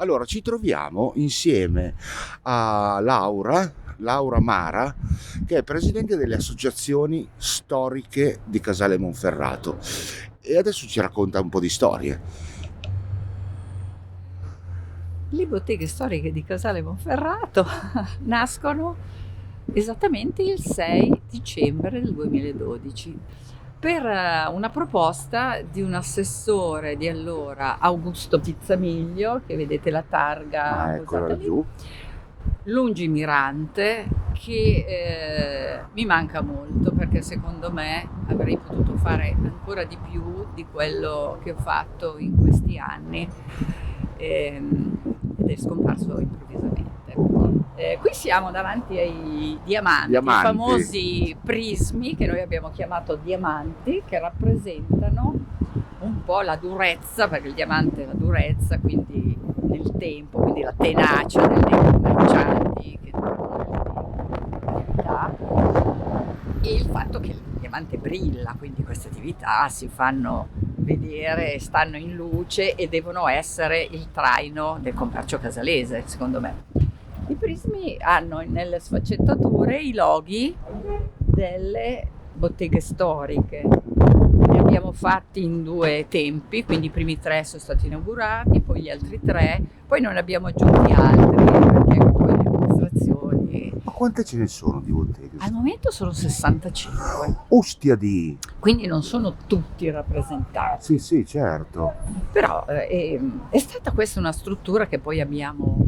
Allora, ci troviamo insieme a Laura Mara, che è presidente delle associazioni storiche di Casale Monferrato. E adesso ci racconta un po' di storie. Le botteghe storiche di Casale Monferrato nascono esattamente il 6 dicembre del 2012 per una proposta di un assessore di allora, Augusto Pizzamiglio, che vedete la targa Eccola posata lì, laggiù. lungimirante, che mi manca molto, perché secondo me avrei potuto fare ancora di più di quello che ho fatto in questi anni, ed è scomparso improvvisamente. Qui siamo davanti ai diamanti, i famosi prismi che noi abbiamo chiamato diamanti, che rappresentano un po' la durezza, perché il diamante è la durezza, quindi nel tempo, quindi la tenacia dei commercianti che attività, e il fatto che il diamante brilla, quindi queste attività si fanno vedere, stanno in luce e devono essere il traino del commercio casalese, secondo me. I prismi hanno nelle sfaccettature i loghi delle botteghe storiche. Ne abbiamo fatti in 2 tempi, quindi i primi 3 sono stati inaugurati, poi gli altri 3, poi non ne abbiamo aggiunti altri, perché poi le amministrazioni... Ma quante ce ne sono di botteghe? Al momento sono 65. Ostia di... Quindi non sono tutti rappresentati. Sì, certo. Però è stata questa una struttura che poi abbiamo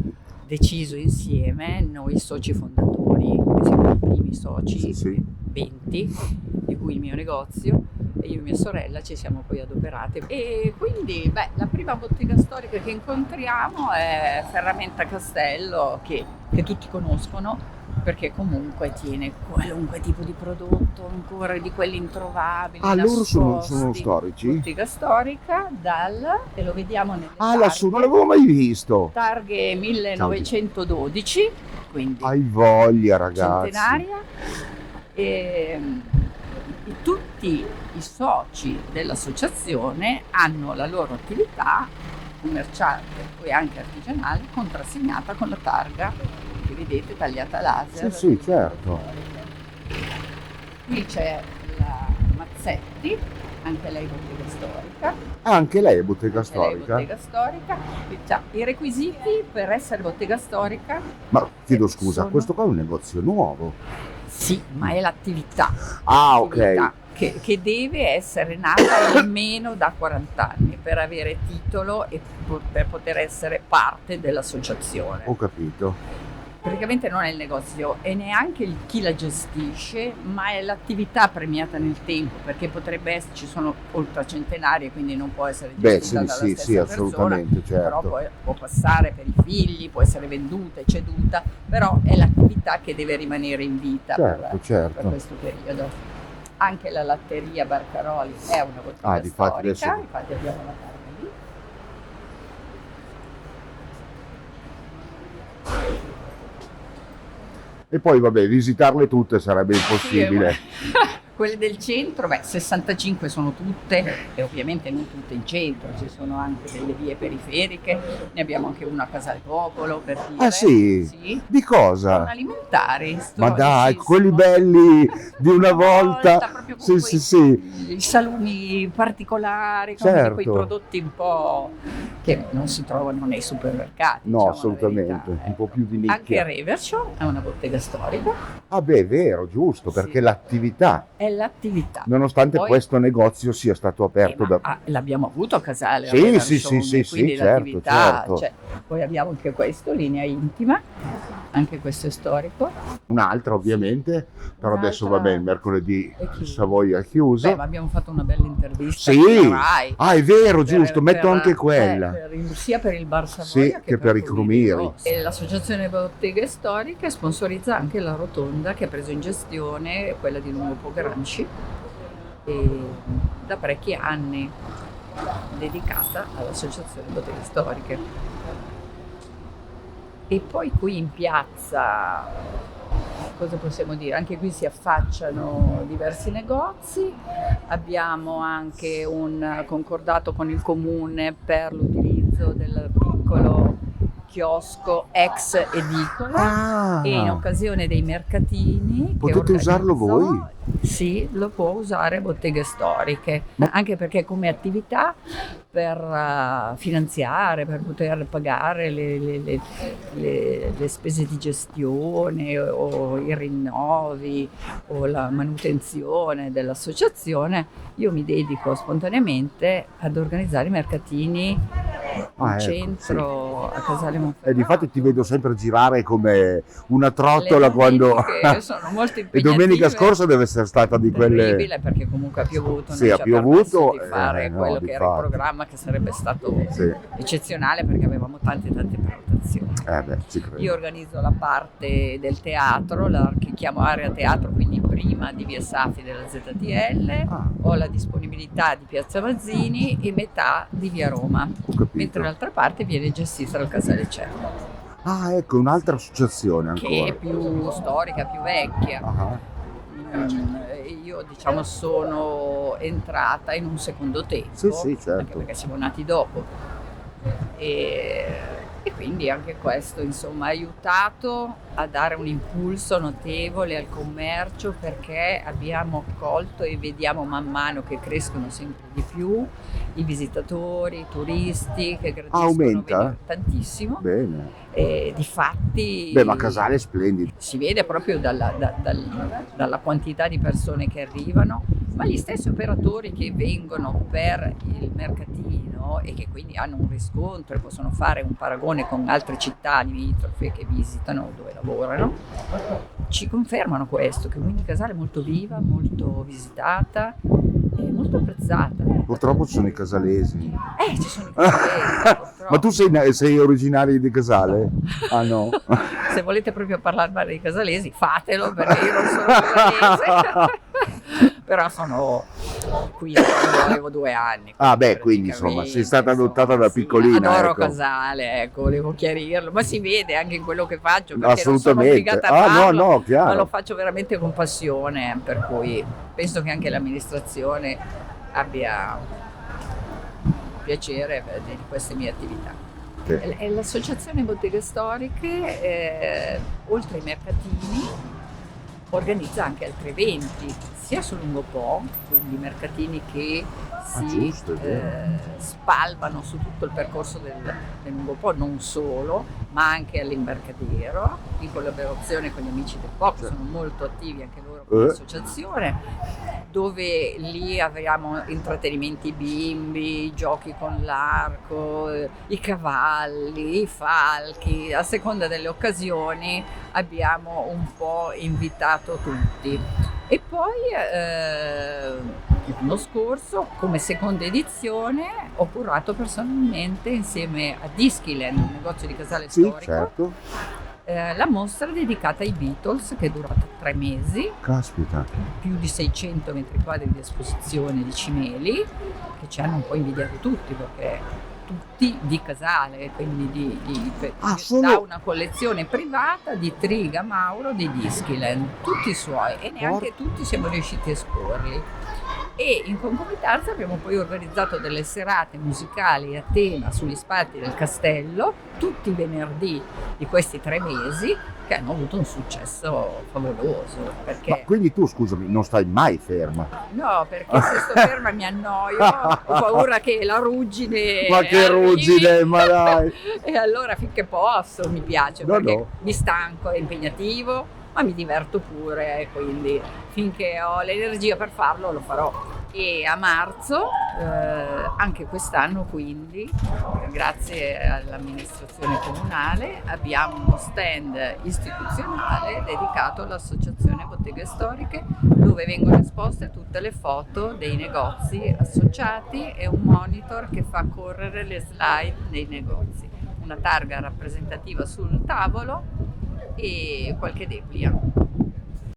deciso insieme, noi soci fondatori, che siamo i primi soci, Sì. 20, di cui il mio negozio, e io e mia sorella ci siamo poi adoperate. E quindi la prima bottega storica che incontriamo è Ferramenta Castello, che tutti conoscono, perché comunque tiene qualunque tipo di prodotto, ancora di quelli introvabili. Loro sono storici? Bottega storica e lo vediamo nelle lassù, non l'avevo mai visto. targhe 1912, quindi Hai voglia, ragazzi. centenaria, e tutti i soci dell'associazione hanno la loro attività commerciale e anche artigianale contrassegnata con la targa che vedete tagliata a laser. Sì, certo. Qui c'è la Mazzetti, anche lei bottega storica. Anche lei è bottega storica? Bottega storica. I requisiti per essere bottega storica... Ma chiedo scusa, questo qua è un negozio nuovo? Sì, ma è l'attività. Ok. Che deve essere nata almeno da 40 anni per avere titolo e per poter essere parte dell'associazione. Ho capito. Praticamente non è il negozio e neanche chi la gestisce, ma è l'attività premiata nel tempo, perché potrebbe essere, ci sono ultracentenarie, quindi non può essere gestita dalla stessa persona, assolutamente, certo. però può passare per i figli, può essere venduta e ceduta, però è l'attività che deve rimanere in vita per questo periodo. Anche la latteria Barcaroli è una bottega storica, infatti abbiamo la carne lì. E poi visitarle tutte sarebbe impossibile. Quelle del centro, 65 sono tutte, e ovviamente non tutte in centro, ci sono anche delle vie periferiche, ne abbiamo anche una a Casale Popolo, per dire. Ah sì? Sì. Di cosa? Sono alimentari. Ma dai, quelli belli di una volta. Proprio con Sì. I salumi particolari, con quei prodotti un po' che non si trovano nei supermercati. No, assolutamente, un po' più di nicchia. Anche Revercio è una bottega storica. Ah beh, è vero, giusto, perché l'attività. È l'attività. Nonostante questo negozio sia stato aperto l'abbiamo avuto a Casale. Sì, quindi l'attività c'è. Poi abbiamo anche questo, linea intima, anche questo è storico. Un'altra ovviamente, però adesso il mercoledì Savoia è chiuso. Ma abbiamo fatto una bella intervista. Sì, è vero, giusto, metto anche quella. Sia per il Bar Savoia che per i Crumiri. E l'associazione Botteghe Storiche sponsorizza anche la rotonda che ha preso in gestione, quella di Lungo Granci, da parecchi anni, dedicata all'associazione Botteghe Storiche. E poi qui in piazza, cosa possiamo dire? Anche qui si affacciano diversi negozi, abbiamo anche un concordato con il comune per l'utilizzo del piccolo chiosco ex edicola Ah, e in occasione dei mercatini che potete usarlo organizzo, voi? sì, lo può usare Botteghe Storiche, Ma- anche perché come attività per finanziare, per poter pagare le spese di gestione o i rinnovi o la manutenzione dell'associazione, io mi dedico spontaneamente ad organizzare i mercatini in Ah, ecco, centro a Casale E Monferrato. difatti ti vedo sempre girare come una trottola Le quando... domeniche sono molto E impegnative. domenica scorsa deve essere stata di quelle... Terribile, perché comunque ha piovuto, Sì, non ha ci ha piovuto, permesso di fare no, quello che era il difatti. programma, che sarebbe stato Sì. eccezionale, perché avevamo tante prenotazioni. Beh, ci credo. Io organizzo la parte del teatro, la che chiamo area teatro, quindi prima di Via Saffi della ZTL, Ah, ho la disponibilità di Piazza Mazzini e metà di Via Roma, ho capito. mentre l'altra parte viene gestita dal Casale Cervo, Ah, ecco, un'altra associazione che è ancora. più storica, più vecchia. Ah, Io diciamo sono entrata in un secondo tempo, Sì, certo. anche perché siamo nati dopo e quindi anche questo insomma ha aiutato a dare un impulso notevole al commercio, perché abbiamo colto e vediamo man mano che crescono sempre di più i visitatori, i turisti che gradiscono aumenta? venire tantissimo. bene. E difatti Beh, ma Casale è splendido. si vede proprio dalla quantità di persone che arrivano, ma gli stessi operatori che vengono per il mercatino e che quindi hanno un riscontro e possono fare un paragone con altre città limitrofe che visitano, dove lavorano, ci confermano questo, che quindi Casale è molto viva, molto visitata e molto apprezzata. Purtroppo ci sono i casalesi. Ci sono i casalesi, purtroppo. Ma tu sei originario di Casale? Ah no? Se volete proprio parlare male dei casalesi, fatelo, perché io non sono casalese. Però sono qui da quando avevo 2 anni. Ah beh, quindi insomma sei stata adottata da piccolina. Adoro ecco. Casale, ecco, volevo chiarirlo, ma si vede anche in quello che faccio, perché Assolutamente. non sono obbligata a farlo, no, chiaro. ma lo faccio veramente con passione, per cui penso che anche l'amministrazione abbia piacere di queste mie attività. Sì. E l'associazione Botteghe Storiche, oltre ai mercatini, organizza anche altri eventi, sia sul lungo Po, quindi mercatini che si giusto, è vero. spalmano su tutto il percorso del lungo Po, non solo, ma anche all'Imbarcadero, in collaborazione con gli amici del Po, che sono molto attivi anche loro come associazione, dove lì abbiamo intrattenimenti bimbi, giochi con l'arco, i cavalli, i falchi, a seconda delle occasioni abbiamo un po' invitato tutti. E poi l'anno scorso, come seconda edizione, ho curato personalmente insieme a Diskyland, un negozio di Casale Sì, Storico, certo. la mostra dedicata ai Beatles, che è durata 3 mesi, Caspita. più di 600 metri quadri di esposizione di cimeli, che ci hanno un po' invidiato tutti, perché tutti di Casale, quindi da una collezione privata di Triga Mauro di Diskyland, tutti i suoi, e neanche tutti siamo riusciti a esporli. E in concomitanza abbiamo poi organizzato delle serate musicali a tema sugli spalti del castello, tutti i venerdì di questi 3 mesi, che hanno avuto un successo favoloso. Perché... Ma quindi tu, scusami, non stai mai ferma? No, perché se sto ferma mi annoio, ho paura che la ruggine... Ma che ruggine, ma dai! E allora finché posso mi piace, perché mi stanco, è impegnativo, ma mi diverto pure, quindi finché ho l'energia per farlo lo farò. E a marzo, anche quest'anno quindi, grazie all'amministrazione comunale, abbiamo uno stand istituzionale dedicato all'associazione Botteghe Storiche, dove vengono esposte tutte le foto dei negozi associati e un monitor che fa correre le slide dei negozi, una targa rappresentativa sul tavolo e qualche deplia.